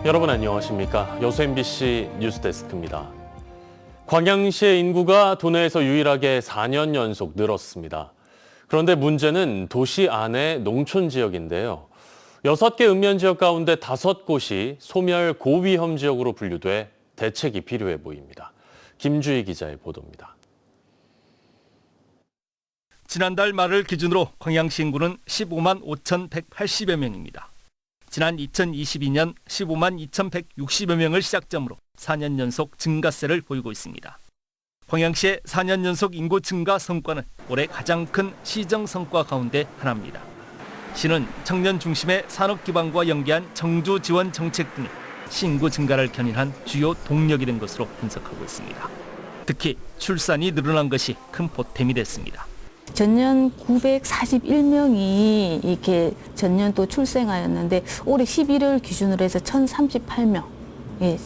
여러분 안녕하십니까? 여수 MBC 뉴스데스크입니다. 광양시의 인구가 도내에서 유일하게 4년 연속 늘었습니다. 그런데 문제는 도시 안의 농촌 지역인데요. 6개 읍면 지역 가운데 5곳이 소멸 고위험 지역으로 분류돼 대책이 필요해 보입니다. 김주희 기자의 보도입니다. 지난달 말을 기준으로 광양시 인구는 15만 5,180여 명입니다. 지난 2022년 15만 2,160여 명을 시작점으로 4년 연속 증가세를 보이고 있습니다. 광양시의 4년 연속 인구 증가 성과는 올해 가장 큰 시정 성과 가운데 하나입니다. 시는 청년 중심의 산업 기반과 연계한 정주 지원 정책 등이 시인구 증가를 견인한 주요 동력이 된 것으로 분석하고 있습니다. 특히 출산이 늘어난 것이 큰 보탬이 됐습니다. 전년 941명이 이렇게 전년 또 출생하였는데 올해 11월 기준으로 해서 1,038명. 예,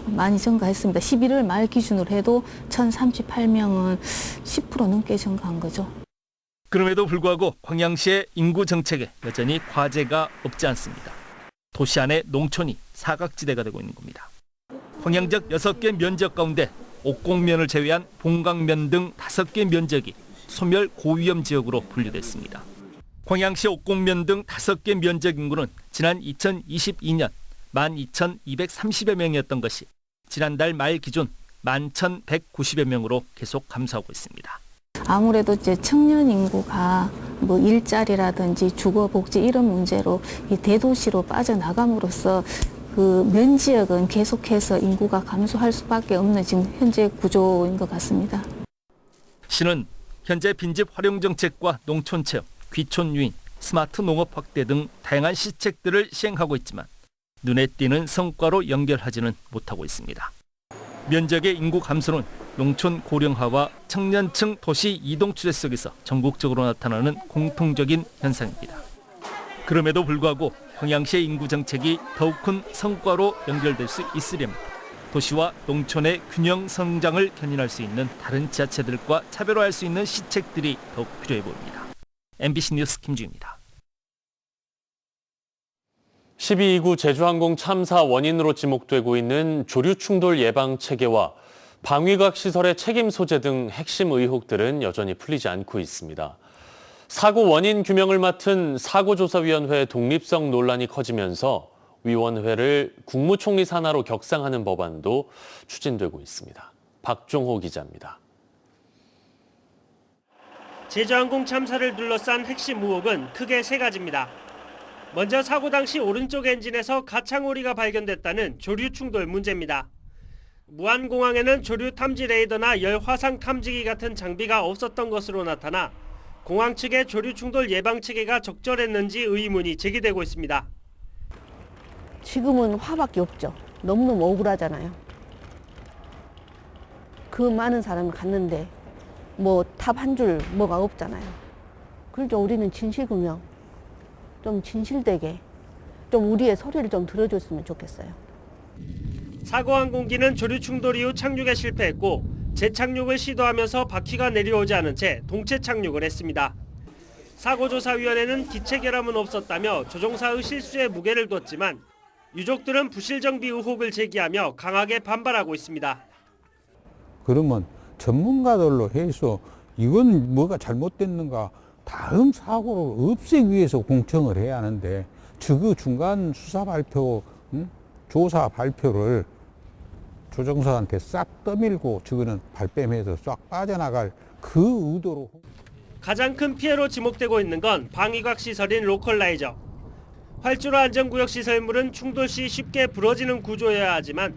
많이 증가했습니다. 11월 말 기준으로 해도 1,038명은 10% 넘게 증가한 거죠. 그럼에도 불구하고 광양시의 인구 정책에 여전히 과제가 없지 않습니다. 도시 안의 농촌이 사각지대가 되고 있는 겁니다. 광양 지역 6개 면적 가운데 옥곡면을 제외한 봉강면 등 5개 면적이 소멸 고위험 지역으로 분류됐습니다. 광양시 옥곡면 등 5개 면적 인구는 지난 2022년 12,230여 명이었던 것이 지난달 말 기준 11,190여 명으로 계속 감소하고 있습니다. 아무래도 이제 청년 인구가 뭐 일자리라든지 주거 복지 이런 문제로 이 대도시로 빠져나감으로써 그 면 지역은 계속해서 인구가 감소할 수밖에 없는 지금 현재 구조인 것 같습니다. 시는 현재 빈집 활용 정책과 농촌 체험, 귀촌 유인, 스마트 농업 확대 등 다양한 시책들을 시행하고 있지만 눈에 띄는 성과로 연결하지는 못하고 있습니다. 면적의 인구 감소는 농촌 고령화와 청년층 도시 이동 추세 속에서 전국적으로 나타나는 공통적인 현상입니다. 그럼에도 불구하고 광양시의 인구 정책이 더욱 큰 성과로 연결될 수 있으려면 도시와 농촌의 균형 성장을 견인할 수 있는 다른 지자체들과 차별화할 수 있는 시책들이 더욱 필요해 보입니다. MBC 뉴스 김주희입니다. 12.29 제주항공 참사 원인으로 지목되고 있는 조류 충돌 예방 체계와 방위각 시설의 책임 소재 등 핵심 의혹들은 여전히 풀리지 않고 있습니다. 사고 원인 규명을 맡은 사고조사위원회의 독립성 논란이 커지면서 위원회를 국무총리 산하로 격상하는 법안도 추진되고 있습니다. 박종호 기자입니다. 제주항공 참사를 둘러싼 핵심 의혹은 크게 3가지입니다. 먼저 사고 당시 오른쪽 엔진에서 가창오리가 발견됐다는 조류 충돌 문제입니다. 무안공항에는 조류 탐지 레이더나 열 화상 탐지기 같은 장비가 없었던 것으로 나타나 공항 측의 조류 충돌 예방 체계가 적절했는지 의문이 제기되고 있습니다. 지금은 화밖에 없죠. 너무너무 억울하잖아요. 그 많은 사람이 갔는데 뭐 탑 한 줄 뭐가 없잖아요. 그래서 우리는 진실규명, 좀 진실되게 좀 우리의 소리를 좀 들어줬으면 좋겠어요. 사고 항공기는 조류 충돌 이후 착륙에 실패했고 재착륙을 시도하면서 바퀴가 내려오지 않은 채 동체 착륙을 했습니다. 사고조사위원회는 기체 결함은 없었다며 조종사의 실수에 무게를 뒀지만 유족들은 부실정비 의혹을 제기하며 강하게 반발하고 있습니다. 그러면 전문가들로 해서 이건 뭐가 잘못됐는가 다음 사고를 없애기 위해서 공청을 해야 하는데 그 중간 수사 발표, 조사 발표를 조종사한테 싹 떠밀고 저거는 발뺌해서 싹 빠져나갈 그 의도로. 가장 큰 피해로 지목되고 있는 건 방위각 시설인 로컬라이저. 활주로 안전구역 시설물은 충돌 시 쉽게 부러지는 구조여야 하지만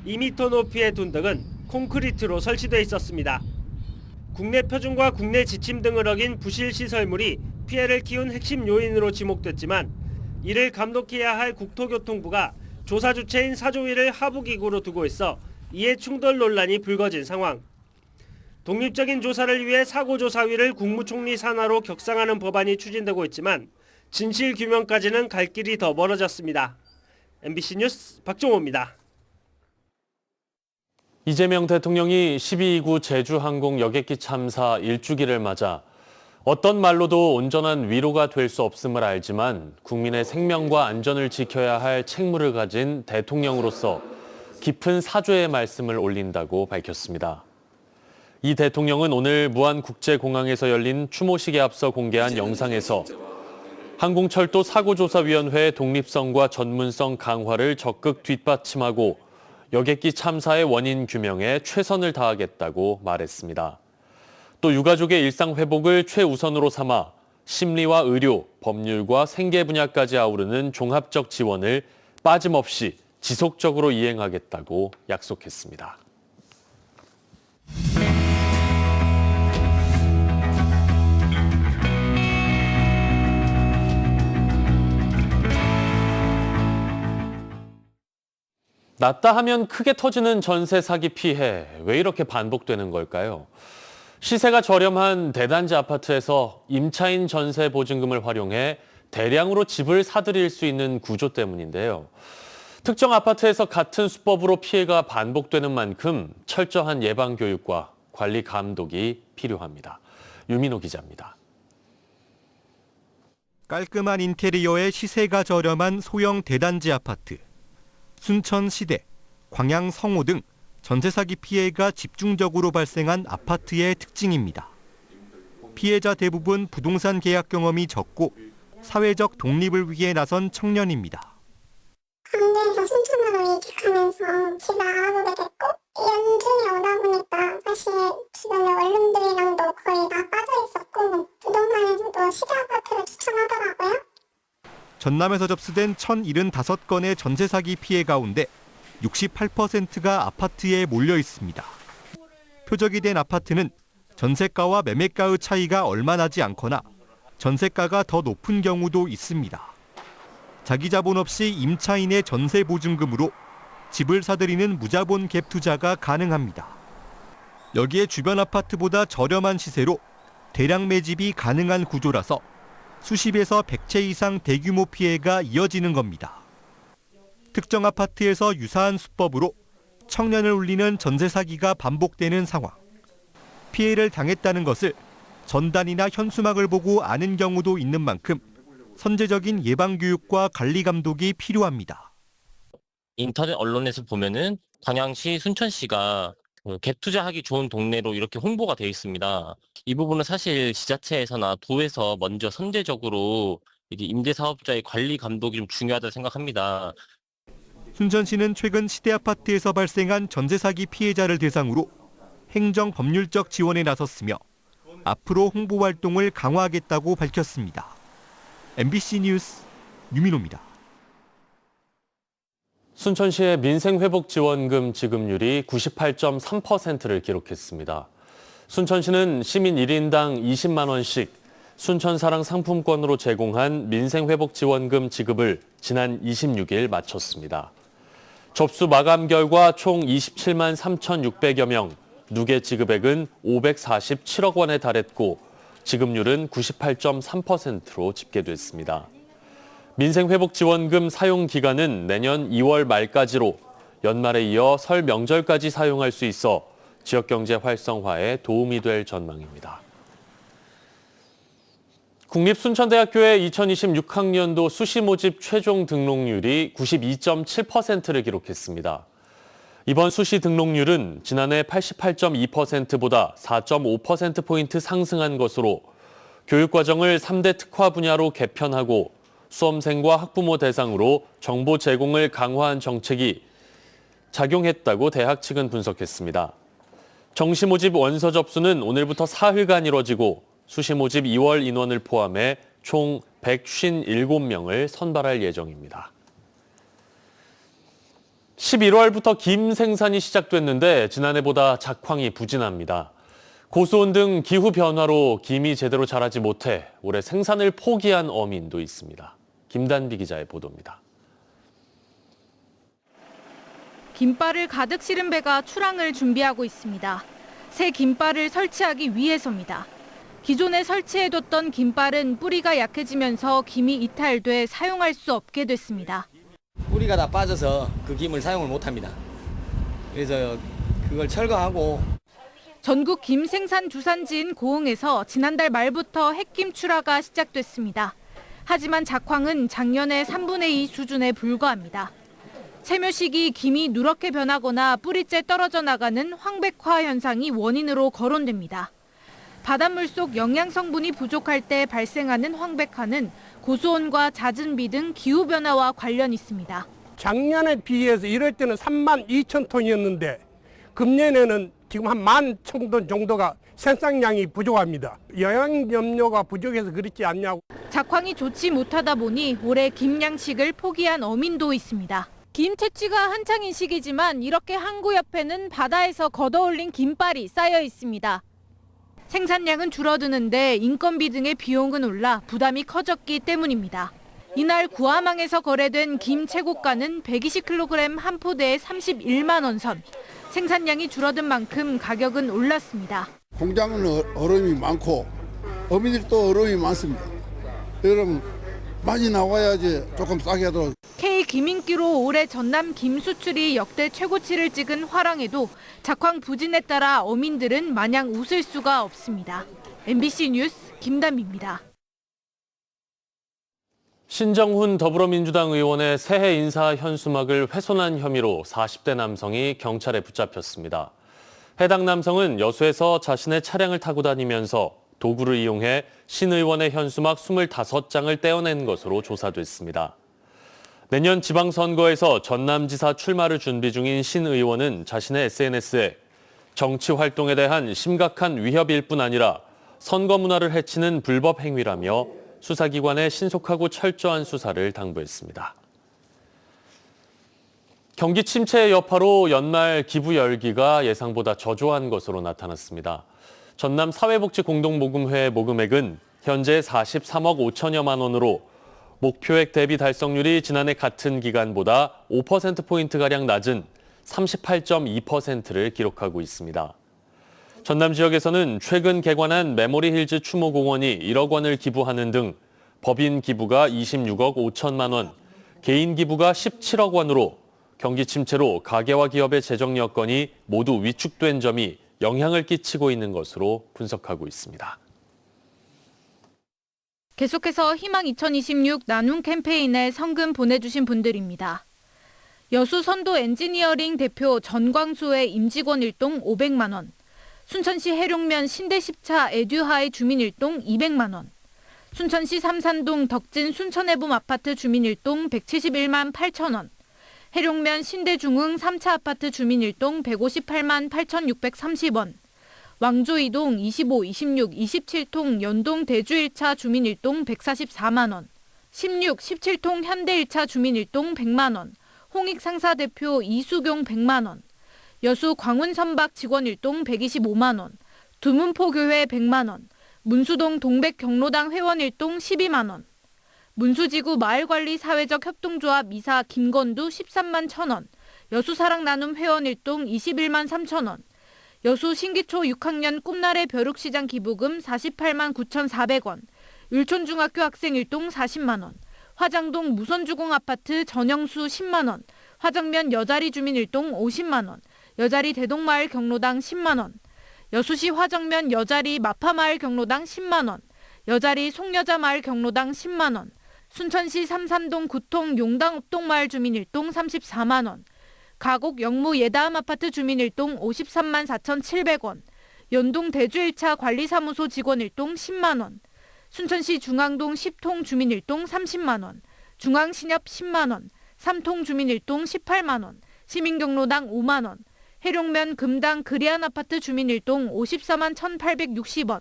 2m 높이의 둔덕은 콘크리트로 설치돼 있었습니다. 국내 표준과 국내 지침 등을 어긴 부실 시설물이 피해를 키운 핵심 요인으로 지목됐지만 이를 감독해야 할 국토교통부가 조사 주체인 사조위를 하부기구로 두고 있어 이에 충돌 논란이 불거진 상황. 독립적인 조사를 위해 사고조사위를 국무총리 산하로 격상하는 법안이 추진되고 있지만 진실규명까지는 갈 길이 더 멀어졌습니다. MBC 뉴스 박종호입니다. 이재명 대통령이 12.29 제주항공 여객기 참사 1주기를 맞아 어떤 말로도 온전한 위로가 될 수 없음을 알지만 국민의 생명과 안전을 지켜야 할 책무를 가진 대통령으로서 깊은 사죄의 말씀을 올린다고 밝혔습니다. 이 대통령은 오늘 무안국제공항에서 열린 추모식에 앞서 공개한 영상에서 항공철도 사고조사위원회의 독립성과 전문성 강화를 적극 뒷받침하고 여객기 참사의 원인 규명에 최선을 다하겠다고 말했습니다. 또 유가족의 일상 회복을 최우선으로 삼아 심리와 의료, 법률과 생계 분야까지 아우르는 종합적 지원을 빠짐없이 지속적으로 이행하겠다고 약속했습니다. 낮다 하면 크게 터지는 전세 사기 피해, 왜 이렇게 반복되는 걸까요? 시세가 저렴한 대단지 아파트에서 임차인 전세 보증금을 활용해 대량으로 집을 사들일 수 있는 구조 때문인데요. 특정 아파트에서 같은 수법으로 피해가 반복되는 만큼 철저한 예방 교육과 관리 감독이 필요합니다. 유민호 기자입니다. 깔끔한 인테리어에 시세가 저렴한 소형 대단지 아파트. 순천 시대, 광양 성호 등 전세 사기 피해가 집중적으로 발생한 아파트의 특징입니다. 피해자 대부분 부동산 계약 경험이 적고 사회적 독립을 위해 나선 청년입니다. 강대에서 순천으로 이직하면서 집을 알아보게 됐고 연중에 오다 보니까 사실 주변의 원룸들이랑도 거의 다 빠져 있었고 부동산에서도 시대 아파트를 추천하더라고요. 전남에서 접수된 1,075건의 전세 사기 피해 가운데 68%가 아파트에 몰려 있습니다. 표적이 된 아파트는 전세가와 매매가의 차이가 얼마 나지 않거나 전세가가 더 높은 경우도 있습니다. 자기 자본 없이 임차인의 전세 보증금으로 집을 사들이는 무자본 갭 투자가 가능합니다. 여기에 주변 아파트보다 저렴한 시세로 대량 매집이 가능한 구조라서 수십에서 100채 이상 대규모 피해가 이어지는 겁니다. 특정 아파트에서 유사한 수법으로 청년을 울리는 전세 사기가 반복되는 상황. 피해를 당했다는 것을 전단이나 현수막을 보고 아는 경우도 있는 만큼 선제적인 예방 교육과 관리 감독이 필요합니다. 인터넷 언론에서 보면은 광양시, 순천시가 갭 투자하기 좋은 동네로 이렇게 홍보가 되어 있습니다. 이 부분은 사실 지자체에서나 도에서 먼저 선제적으로 이제 임대사업자의 관리 감독이 좀 중요하다고 생각합니다. 순천시는 최근 시대 아파트에서 발생한 전세 사기 피해자를 대상으로 행정 법률적 지원에 나섰으며 앞으로 홍보 활동을 강화하겠다고 밝혔습니다. MBC 뉴스 유민호입니다. 순천시의 민생회복지원금 지급률이 98.3%를 기록했습니다. 순천시는 시민 1인당 20만 원씩 순천사랑 상품권으로 제공한 민생회복지원금 지급을 지난 26일 마쳤습니다. 접수 마감 결과 총 27만 3,600여 명, 누계 지급액은 547억 원에 달했고 지급률은 98.3%로 집계됐습니다. 민생회복지원금 사용 기간은 내년 2월 말까지로 연말에 이어 설 명절까지 사용할 수 있어 지역경제 활성화에 도움이 될 전망입니다. 국립순천대학교의 2026학년도 수시 모집 최종 등록률이 92.7%를 기록했습니다. 이번 수시 등록률은 지난해 88.2%보다 4.5%포인트 상승한 것으로 교육과정을 3대 특화 분야로 개편하고 수험생과 학부모 대상으로 정보 제공을 강화한 정책이 작용했다고 대학 측은 분석했습니다. 정시 모집 원서 접수는 오늘부터 사흘간 이뤄지고 수시 모집 2월 인원을 포함해 총 157명을 선발할 예정입니다. 11월부터 김 생산이 시작됐는데 지난해보다 작황이 부진합니다. 고수온 등 기후 변화로 김이 제대로 자라지 못해 올해 생산을 포기한 어민도 있습니다. 김단비 기자의 보도입니다. 김발을 가득 실은 배가 출항을 준비하고 있습니다. 새 김발을 설치하기 위해서입니다. 기존에 설치해뒀던 김발은 뿌리가 약해지면서 김이 이탈돼 사용할 수 없게 됐습니다. 뿌리가 다 빠져서 그 김을 사용을 못합니다. 그래서 그걸 철거하고 전국 김 생산 주산지인 고흥에서 지난달 말부터 핵김 출하가 시작됐습니다. 하지만 작황은 작년의 3분의 2 수준에 불과합니다. 채묘 시기 김이 누렇게 변하거나 뿌리째 떨어져 나가는 황백화 현상이 원인으로 거론됩니다. 바닷물 속 영양 성분이 부족할 때 발생하는 황백화는 고수온과 잦은 비 등 기후변화와 관련이 있습니다. 작년에 비해서 이럴 때는 32,000톤이었는데 금년에는 지금 한 11,000톤 정도가 생산량이 부족합니다. 영양염료가 부족해서 그렇지 않냐고. 작황이 좋지 못하다 보니 올해 김 양식을 포기한 어민도 있습니다. 김 채취가 한창인 시기지만 이렇게 항구 옆에는 바다에서 걷어올린 김발이 쌓여 있습니다. 생산량은 줄어드는데 인건비 등의 비용은 올라 부담이 커졌기 때문입니다. 이날 구암항에서 거래된 김 최고가는 120kg 한 포대에 31만 원 선. 생산량이 줄어든 만큼 가격은 올랐습니다. 공장은 어려움이 많고 어민들이 또 어려움이 많습니다. 여러분 많이 나와야지 조금 싸게 하도록. K 김인기로 올해 전남 김 수출이 역대 최고치를 찍은 화랑에도 작황 부진에 따라 어민들은 마냥 웃을 수가 없습니다. MBC 뉴스 김단비입니다. 신정훈 더불어민주당 의원의 새해 인사 현수막을 훼손한 혐의로 40대 남성이 경찰에 붙잡혔습니다. 해당 남성은 여수에서 자신의 차량을 타고 다니면서 도구를 이용해 신 의원의 현수막 25장을 떼어낸 것으로 조사됐습니다. 내년 지방선거에서 전남지사 출마를 준비 중인 신 의원은 자신의 SNS에 정치 활동에 대한 심각한 위협일 뿐 아니라 선거 문화를 해치는 불법 행위라며 수사기관에 신속하고 철저한 수사를 당부했습니다. 경기 침체의 여파로 연말 기부 열기가 예상보다 저조한 것으로 나타났습니다. 전남 사회복지공동모금회 모금액은 현재 43억 5천여만 원으로 목표액 대비 달성률이 지난해 같은 기간보다 5%포인트가량 낮은 38.2%를 기록하고 있습니다. 전남 지역에서는 최근 개관한 메모리 힐즈 추모공원이 1억 원을 기부하는 등 법인 기부가 26억 5천만 원, 개인 기부가 17억 원으로 경기 침체로 가계와 기업의 재정 여건이 모두 위축된 점이 영향을 끼치고 있는 것으로 분석하고 있습니다. 계속해서 희망 2026 나눔 캠페인에 성금 보내주신 분들입니다. 여수 선도 엔지니어링 대표 전광수의 임직원 일동 500만 원, 순천시 해룡면 신대 10차 에듀하이 주민 일동 200만 원, 순천시 삼산동 덕진 순천해봄 아파트 주민 일동 171만 8천 원, 해룡면 신대중흥 3차 아파트 주민 일동 158만 8,630원, 왕조 2동 25, 26, 27통 연동 대주 1차 주민 일동 144만 원, 16, 17통 현대 1차 주민 일동 100만 원, 홍익 상사 대표 이수경 100만 원, 여수 광운 선박 직원 일동 125만 원, 두문포 교회 100만 원, 문수동 동백 경로당 회원 일동 12만 원, 문수지구 마을관리 사회적 협동조합 이사 김건두 13만 1,000원, 여수 사랑 나눔 회원 일동 21만 3천 원, 여수 신기초 6학년 꿈나래 벼룩시장 기부금 48만 9,400원, 율촌중학교 학생 일동 40만 원, 화장동 무선주공 아파트 전영수 10만 원, 화정면 여자리 주민 일동 50만 원, 여자리 대동마을 경로당 10만 원, 여수시 화정면 여자리 마파마을 경로당 10만 원, 여자리 송여자마을 경로당 10만 원, 순천시 삼산동 구통 용당 읍동마을 주민 일동 34만 원, 가곡 영무 예다음 아파트 주민 일동 53만 4,700원, 연동 대주 1차 관리사무소 직원 일동 10만 원, 순천시 중앙동 10통 주민 일동 30만 원, 중앙신협 10만 원, 3통 주민 일동 18만 원, 시민경로당 5만 원, 해룡면 금당 그리안 아파트 주민 일동 54만 1,860원,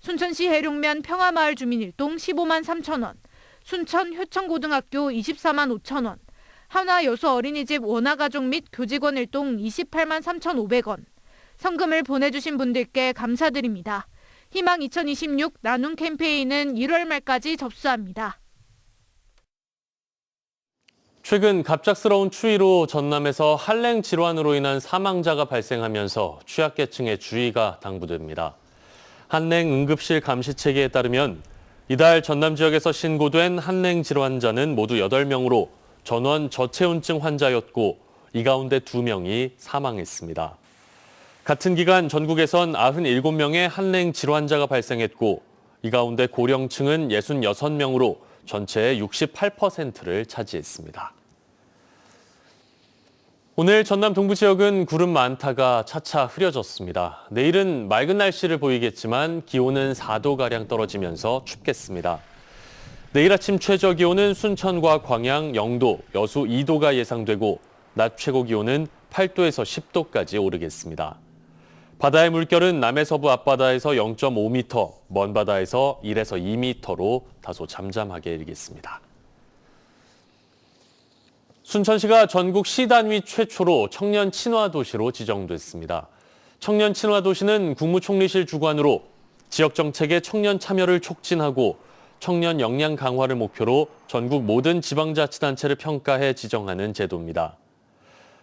순천시 해룡면 평화마을 주민 일동 15만 3천 원, 순천 효천고등학교 24만 5천 원, 한화 여수 어린이집 원화가족 및 교직원 일동 28만 3,500원. 성금을 보내주신 분들께 감사드립니다. 희망 2026 나눔 캠페인은 1월 말까지 접수합니다. 최근 갑작스러운 추위로 전남에서 한랭 질환으로 인한 사망자가 발생하면서 취약계층의 주의가 당부됩니다. 한랭 응급실 감시체계에 따르면 이달 전남 지역에서 신고된 한랭 질환자는 모두 8명으로 전원 저체온증 환자였고 이 가운데 2명이 사망했습니다. 같은 기간 전국에선 97명의 한랭 질환자가 발생했고 이 가운데 고령층은 66명으로 전체의 68%를 차지했습니다. 오늘 전남 동부 지역은 구름 많다가 차차 흐려졌습니다. 내일은 맑은 날씨를 보이겠지만 기온은 4도가량 떨어지면서 춥겠습니다. 내일 아침 최저 기온은 순천과 광양 0도, 여수 2도가 예상되고 낮 최고 기온은 8도에서 10도까지 오르겠습니다. 바다의 물결은 남해서부 앞바다에서 0.5m, 먼 바다에서 1에서 2m로 다소 잠잠하게 일겠습니다. 순천시가 전국 시단위 최초로 청년 친화 도시로 지정됐습니다. 청년 친화 도시는 국무총리실 주관으로 지역 정책의 청년 참여를 촉진하고 청년 역량 강화를 목표로 전국 모든 지방자치단체를 평가해 지정하는 제도입니다.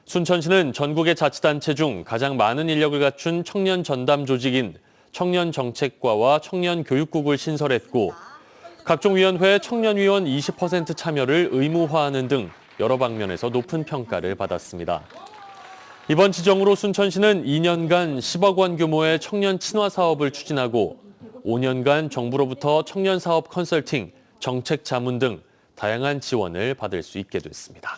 순천시는 전국의 자치단체 중 가장 많은 인력을 갖춘 청년 전담 조직인 청년정책과와 청년교육국을 신설했고 각종 위원회에 청년위원 20% 참여를 의무화하는 등 여러 방면에서 높은 평가를 받았습니다. 이번 지정으로 순천시는 2년간 10억 원 규모의 청년 친화 사업을 추진하고 5년간 정부로부터 청년 사업 컨설팅, 정책 자문 등 다양한 지원을 받을 수 있게 됐습니다.